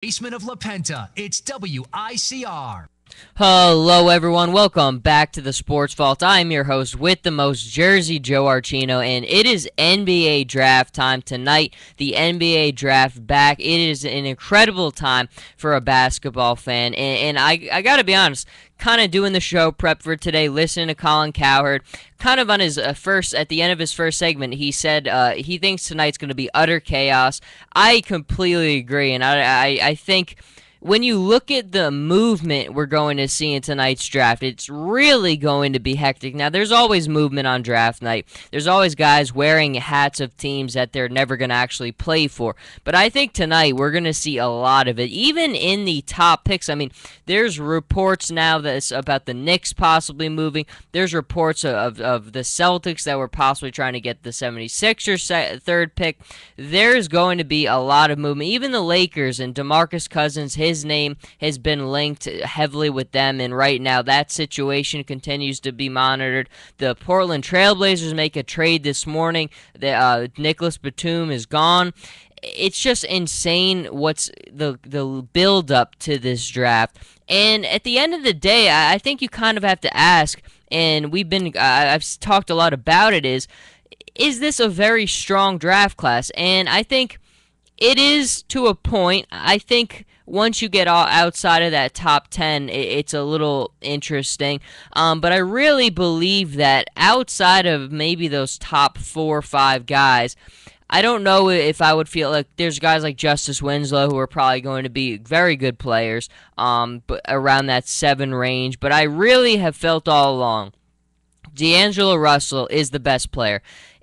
Basement of La Penta, it's WICR. Hello, everyone. Welcome back to the Sports Vault. I'm your host with the most, Jersey Joe Archino, and it is NBA draft time tonight. The NBA draft back. It is an incredible time for a basketball fan, and I got to be honest, kind of doing the show prep for today, listening to Colin Cowherd. Kind of on his at the end of his first segment, he said he thinks tonight's going to be utter chaos. I completely agree, and I think when you look at the movement we're going to see in tonight's draft, it's really going to be hectic. Now, there's always movement on draft night. There's always guys wearing hats of teams that they're never going to actually play for. But I think tonight we're going to see a lot of it, even in the top picks. I mean, there's reports now that's about the Knicks possibly moving. There's reports of the Celtics that were possibly trying to get the 76ers third pick. There's going to be a lot of movement. Even the Lakers and DeMarcus Cousins, his name has been linked heavily with them, and right now that situation continues to be monitored. The Portland Trailblazers make a trade this morning. Nicholas Batum is gone. It's just insane what's the build up to this draft. And at the end of the day, I think you kind of have to ask, and I've talked a lot about it, is this a very strong draft class? And I think it is to a point. I think once you get outside of that top 10, it's a little interesting. But I really believe that outside of maybe those top 4 or 5 guys, I don't know if I would feel like there's guys like Justice Winslow who are probably going to be very good players but around that 7 range. But I really have felt all along DeAngelo Russell is the best player.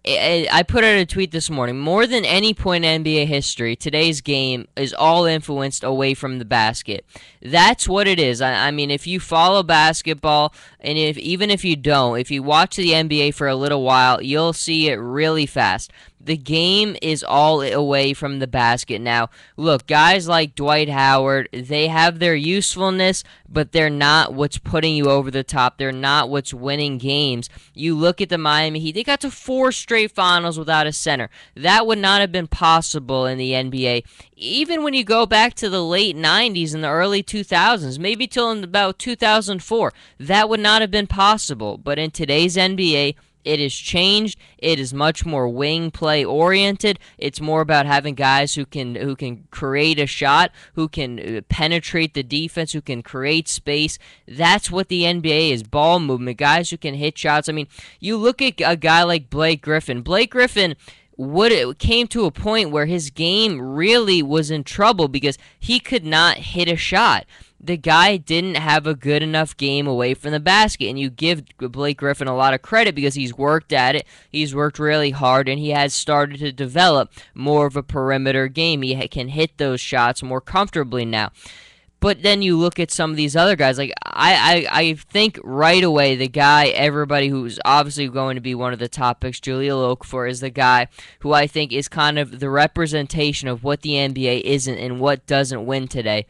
I put out a tweet this morning. More than any point in NBA history, today's game is all influenced away from the basket. That's what it is. I mean, if you follow basketball, and even if you don't, if you watch the NBA for a little while, you'll see it really fast. The game is all away from the basket. Now, look, guys like Dwight Howard, they have their usefulness, but they're not what's putting you over the top. They're not what's winning games. You look at the Miami Heat, they got to 4 straight finals without a center. That would not have been possible in the NBA. Even when you go back to the late 90s and the early 2000s, maybe till about 2004, that would not have been possible. But in today's NBA, it has changed. It is much more wing play oriented. It's more about having guys who can create a shot, who can penetrate the defense, who can create space. That's what the NBA is, ball movement, guys who can hit shots. I mean, you look at a guy like Blake Griffin. Blake Griffin came to a point where his game really was in trouble because he could not hit a shot. The guy didn't have a good enough game away from the basket, and you give Blake Griffin a lot of credit because he's worked at it, he's worked really hard, and he has started to develop more of a perimeter game. He can hit those shots more comfortably now. But then you look at some of these other guys, like I think right away the guy, everybody who's obviously going to be one of the top picks, Jahlil Okafor, is the guy who I think is kind of the representation of what the NBA isn't and what doesn't win today.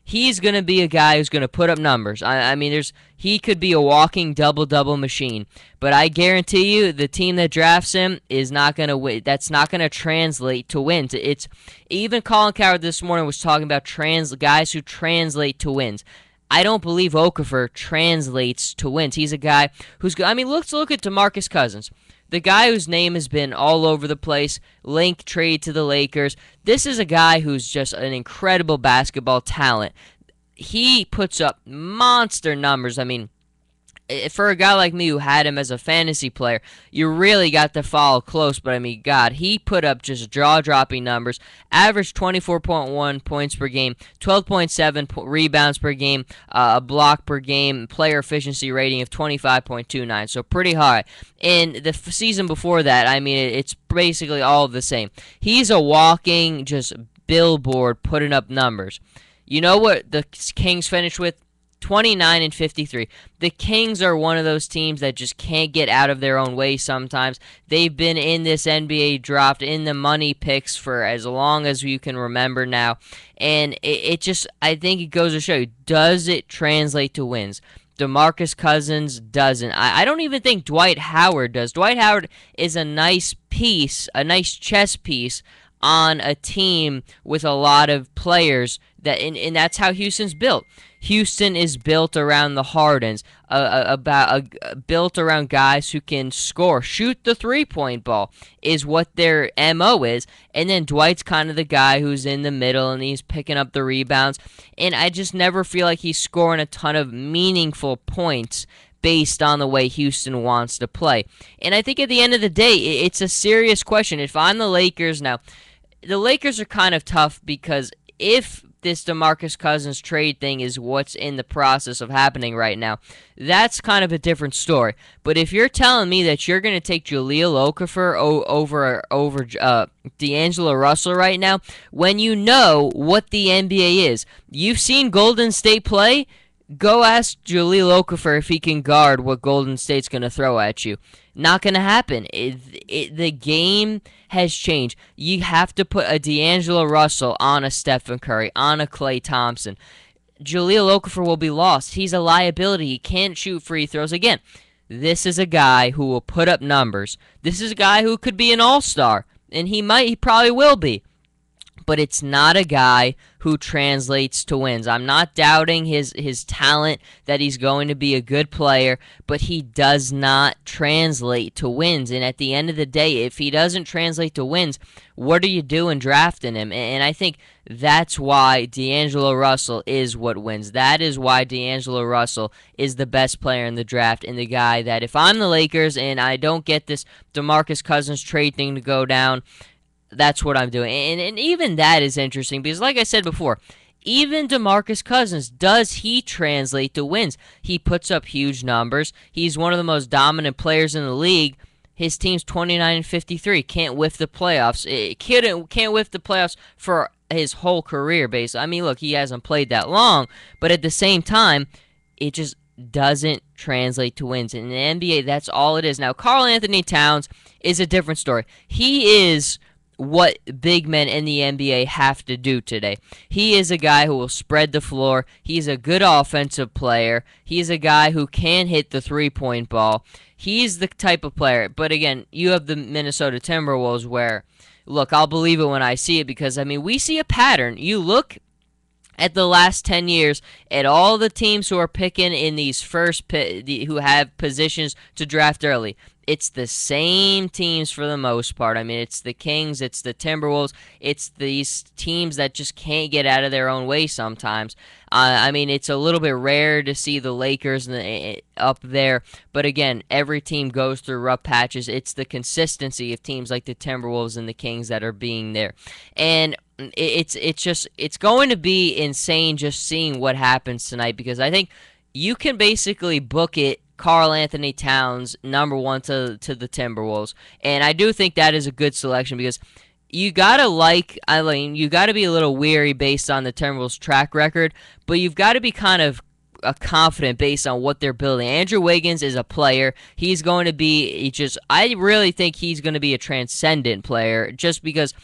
He's going to be a guy who's going to put up numbers. I mean, he could be a walking double-double machine. But I guarantee you the team that drafts him is not going to win. That's not going to translate to wins. Even Colin Cowherd this morning was talking about guys who translate to wins. I don't believe Okafor translates to wins. He's a guy who's – I mean, let's look at DeMarcus Cousins. The guy whose name has been all over the place, link trade to the Lakers. This is a guy who's just an incredible basketball talent. He puts up monster numbers. I mean, for a guy like me who had him as a fantasy player, you really got to follow close. But, I mean, God, he put up just jaw-dropping numbers. Averaged 24.1 points per game, 12.7 rebounds per game, a block per game, player efficiency rating of 25.29, so pretty high. In the season before that, I mean, it's basically all the same. He's a walking just billboard putting up numbers. You know what the Kings finished with? 29-53. The Kings are one of those teams that just can't get out of their own way sometimes. They've been in this NBA draft in the money picks for as long as you can remember now. And it just, I think it goes to show you, does it translate to wins? DeMarcus Cousins doesn't. I don't even think Dwight Howard does. Dwight Howard is a nice piece, a nice chess piece on a team with a lot of players And that's how Houston's built. Houston is built around the Hardens, built around guys who can score, shoot the three-point ball is what their MO is. And then Dwight's kind of the guy who's in the middle and he's picking up the rebounds. And I just never feel like he's scoring a ton of meaningful points based on the way Houston wants to play. And I think at the end of the day, it's a serious question. If I'm the Lakers now, the Lakers are kind of tough because if this DeMarcus Cousins trade thing is what's in the process of happening right now, that's kind of a different story. But if you're telling me that you're going to take Jahlil Okafor over DeAngelo Russell right now, when you know what the NBA is, you've seen Golden State play. Go ask Jahlil Okafor if he can guard what Golden State's going to throw at you. Not going to happen. The game has changed. You have to put a DeAngelo Russell on a Stephen Curry, on a Klay Thompson. Jahlil Okafor will be lost. He's a liability. He can't shoot free throws. Again, this is a guy who will put up numbers. This is a guy who could be an all-star, and he probably will be. But it's not a guy who translates to wins. I'm not doubting his talent, that he's going to be a good player, but he does not translate to wins. And at the end of the day, if he doesn't translate to wins, what are you doing drafting him? And I think that's why DeAngelo Russell is what wins. That is why DeAngelo Russell is the best player in the draft and the guy that if I'm the Lakers and I don't get this DeMarcus Cousins trade thing to go down, that's what I'm doing. And even that is interesting because, like I said before, even DeMarcus Cousins, does he translate to wins? He puts up huge numbers. He's one of the most dominant players in the league. His team's 29-53. Can't whiff the playoffs. Can't whiff the playoffs for his whole career, basically. I mean, look, he hasn't played that long, but at the same time, it just doesn't translate to wins. In the NBA, that's all it is. Now, KarlAnthony Towns is a different story. He is what big men in the NBA have to do today. He is a guy who will spread the floor. He's a good offensive player. He's a guy who can hit the three-point ball. He's the type of player. But again, you have the Minnesota Timberwolves where, look, I'll believe it when I see it because, I mean, we see a pattern. You look at the last 10 years at all the teams who are picking in these who have positions to draft early. It's the same teams for the most part. I mean, it's the Kings, it's the Timberwolves, it's these teams that just can't get out of their own way sometimes. I mean, it's a little bit rare to see the Lakers up there, but again, every team goes through rough patches. It's the consistency of teams like the Timberwolves and the Kings that are being there. And it's going to be insane just seeing what happens tonight because I think you can basically book it KarlAnthony Towns, number one to the Timberwolves. And I do think that is a good selection because you got to you got to be a little weary based on the Timberwolves' track record, but you've got to be kind of confident based on what they're building. Andrew Wiggins is a player. He's going to be I really think he's going to be a transcendent player just because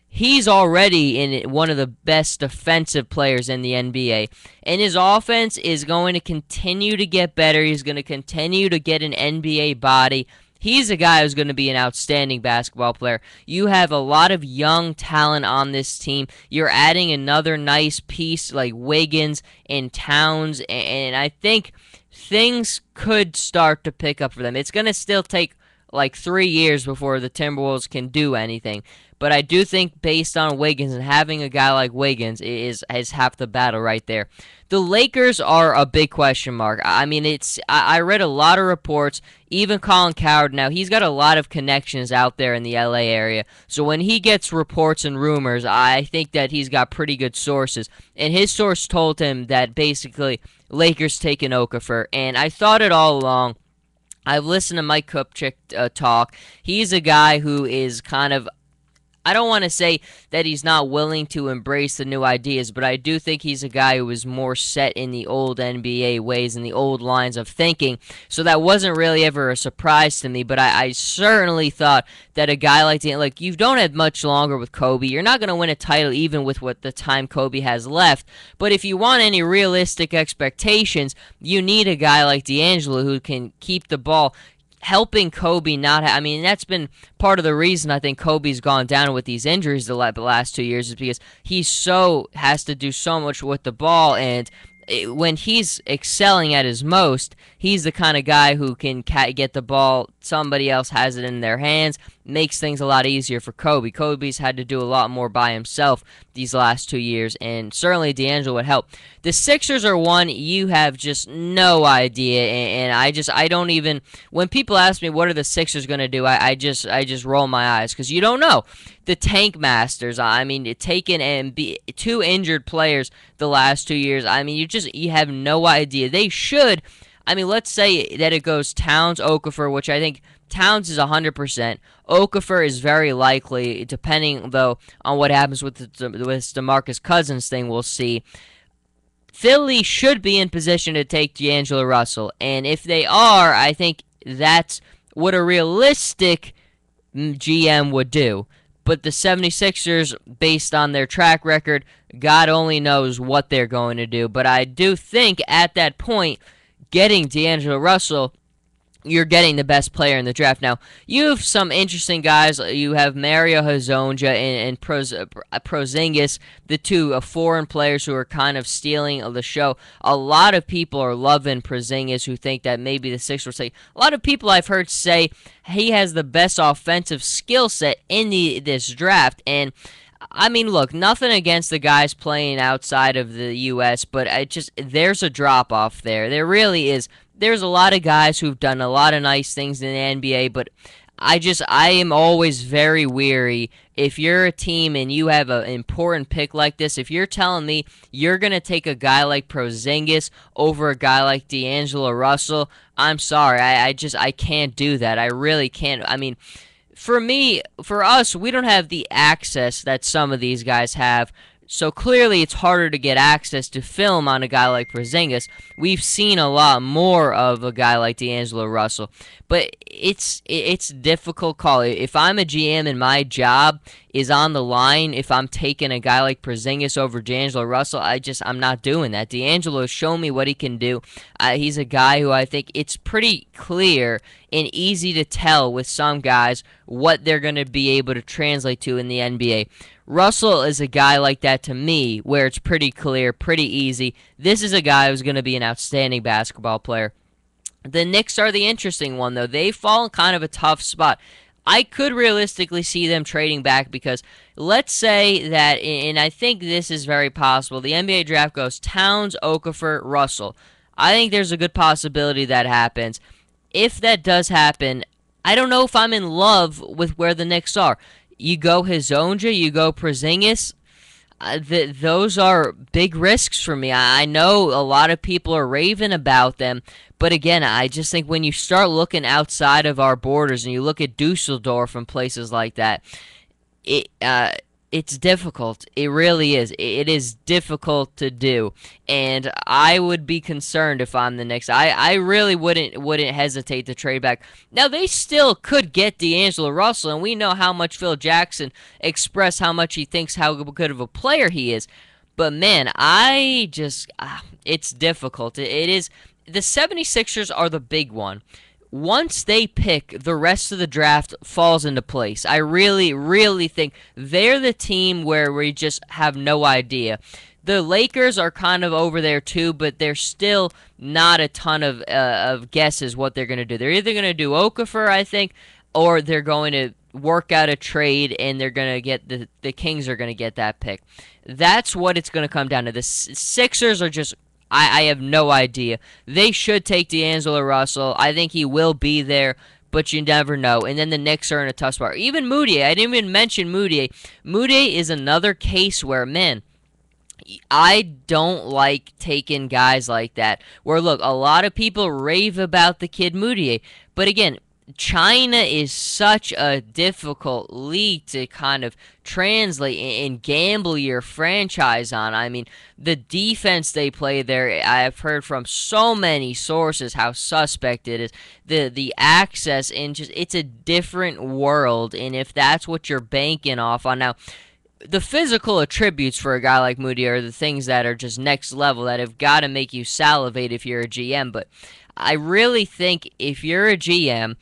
he's already in one of the best defensive players in the NBA. And his offense is going to continue to get better. He's going to continue to get an NBA body. He's a guy who's going to be an outstanding basketball player. You have a lot of young talent on this team. You're adding another nice piece like Wiggins and Towns. And I think things could start to pick up for them. It's going to still take like 3 years before the Timberwolves can do anything. But I do think based on Wiggins and having a guy like Wiggins is half the battle right there. The Lakers are a big question mark. I mean, I read a lot of reports, even Colin Cowherd. Now, he's got a lot of connections out there in the LA area. So when he gets reports and rumors, I think that he's got pretty good sources. And his source told him that basically Lakers taking Okafor. And I thought it all along. I've listened to Mike Kupchak talk. He's a guy who is kind of, I don't want to say that he's not willing to embrace the new ideas, but I do think he's a guy who is more set in the old NBA ways and the old lines of thinking. So that wasn't really ever a surprise to me, but I certainly thought that a guy like you don't have much longer with Kobe. You're not going to win a title even with what the time Kobe has left. But if you want any realistic expectations, you need a guy like DeAngelo who can keep the ball. helping Kobe not I mean, that's been part of the reason I think Kobe's gone down with these injuries the last 2 years, is because he has to do so much with the ball, and when he's excelling at his most, he's the kind of guy who can get the ball, somebody else has it in their hands, makes things a lot easier for Kobe. Kobe's had to do a lot more by himself these last 2 years, and certainly DeAngelo would help. The Sixers are one you have just no idea, and I don't even, when people ask me what are the Sixers going to do, I just roll my eyes, because you don't know. The Tank Masters, I mean, taking and two injured players the last 2 years, I mean, you have no idea. They should, I mean, let's say that it goes Towns, Okafor, which I think Towns is 100%. Okafor is very likely, depending, though, on what happens with this DeMarcus Cousins thing, we'll see. Philly should be in position to take DeAngelo Russell, and if they are, I think that's what a realistic GM would do. But the 76ers, based on their track record, God only knows what they're going to do. But I do think at that point, getting DeAngelo Russell, you're getting the best player in the draft. Now, you have some interesting guys. You have Mario Hezonja and Porzingis, the two foreign players who are kind of stealing the show. A lot of people are loving Porzingis, who think that maybe the Sixers will say. A lot of people I've heard say he has the best offensive skill set in this draft. And I mean, look, nothing against the guys playing outside of the U.S., but there's a drop-off there. There really is. There's a lot of guys who've done a lot of nice things in the NBA, but I am always very weary. If you're a team and you have an important pick like this, if you're telling me you're going to take a guy like Porzingis over a guy like DeAngelo Russell, I'm sorry. I can't do that. I really can't. I mean, for us, we don't have the access that some of these guys have. So clearly it's harder to get access to film on a guy like Porzingis. We've seen a lot more of a guy like DeAngelo Russell. But it's difficult call. If I'm a GM and my job is on the line, if I'm taking a guy like Porzingis over DeAngelo Russell, I'm not doing that. DeAngelo has shown me what he can do. He's a guy who I think it's pretty clear and easy to tell with some guys what they're going to be able to translate to in the NBA. Russell is a guy like that to me, where it's pretty clear, pretty easy. This is a guy who's going to be an outstanding basketball player. The Knicks are the interesting one, though. They fall in kind of a tough spot. I could realistically see them trading back, because let's say that, and I think this is very possible, the NBA draft goes Towns, Okafor, Russell. I think there's a good possibility that happens. If that does happen, I don't know if I'm in love with where the Knicks are. You go Hezonja, you go Porzingis. Those are big risks for me. I know a lot of people are raving about them, but again, I just think when you start looking outside of our borders and you look at Dusseldorf and places like that, it's difficult. It really is. It is difficult to do, and I would be concerned if I'm the Knicks. I really wouldn't hesitate to trade back. Now, they still could get DeAngelo Russell, and we know how much Phil Jackson expressed how much he thinks how good of a player he is. But, man, it's difficult. It is. The 76ers are the big one. Once they pick, the rest of the draft falls into place. I really, really think they're the team where we just have no idea. The Lakers are kind of over there too, but there's still not a ton of guesses what they're going to do. They're either going to do Okafor, I think, or they're going to work out a trade and they're going to get the Kings are going to get that pick. That's what it's going to come down to. The Sixers are just, I have no idea. They should take DeAngelo Russell. I think he will be there, but you never know. And then the Knicks are in a tough spot. Even Moutier. I didn't even mention Moutier. Moutier is another case where, man, I don't like taking guys like that. Where, look, a lot of people rave about the kid Moutier. But again, China is such a difficult league to kind of translate and gamble your franchise on. I mean, the defense they play there, I've heard from so many sources how suspect it is. The access, and just, it's a different world, and if that's what you're banking off on. Now, the physical attributes for a guy like Moody are the things that are just next level that have got to make you salivate if you're a GM. But I really think if you're a GM,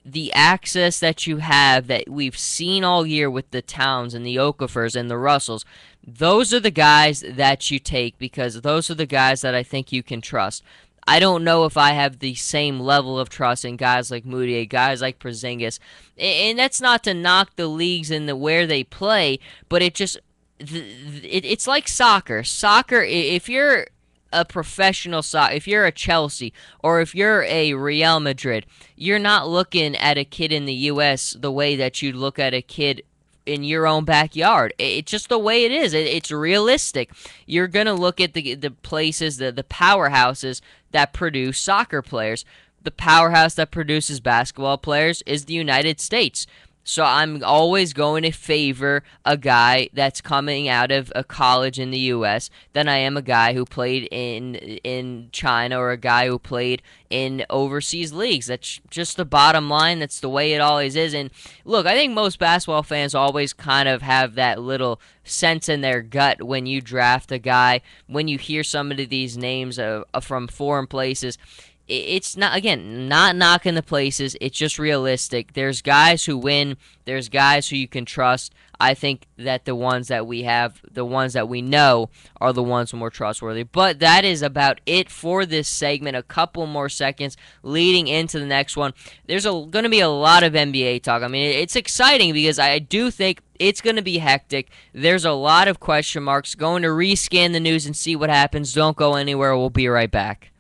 the access that you have that we've seen all year with the Towns and the Okafers and the Russells, those are the guys that you take because those are the guys that I think you can trust. I don't know if I have the same level of trust in guys like Moody, guys like Porzingis, and that's not to knock the leagues and where they play, but it's like soccer. Soccer, if you're a professional soccer, if you're a Chelsea or if you're a Real Madrid, you're not looking at a kid in the U.S. the way that you'd look at a kid in your own backyard. It's just the way it is. It's realistic. You're going to look at the places, the powerhouses that produce soccer players. The powerhouse that produces basketball players is the United States. So I'm always going to favor a guy that's coming out of a college in the U.S. than I am a guy who played in China or a guy who played in overseas leagues. That's just the bottom line. That's the way it always is. And look, I think most basketball fans always kind of have that little sense in their gut when you draft a guy, when you hear some of these names from foreign places. It's not, again, not knocking the places. It's just realistic. There's guys who win. There's guys who you can trust. I think that the ones that we have, the ones that we know, are the ones more trustworthy. But that is about it for this segment. A couple more seconds leading into the next one. There's going to be a lot of NBA talk. I mean, it's exciting because I do think it's going to be hectic. There's a lot of question marks. Going to rescan the news and see what happens. Don't go anywhere. We'll be right back.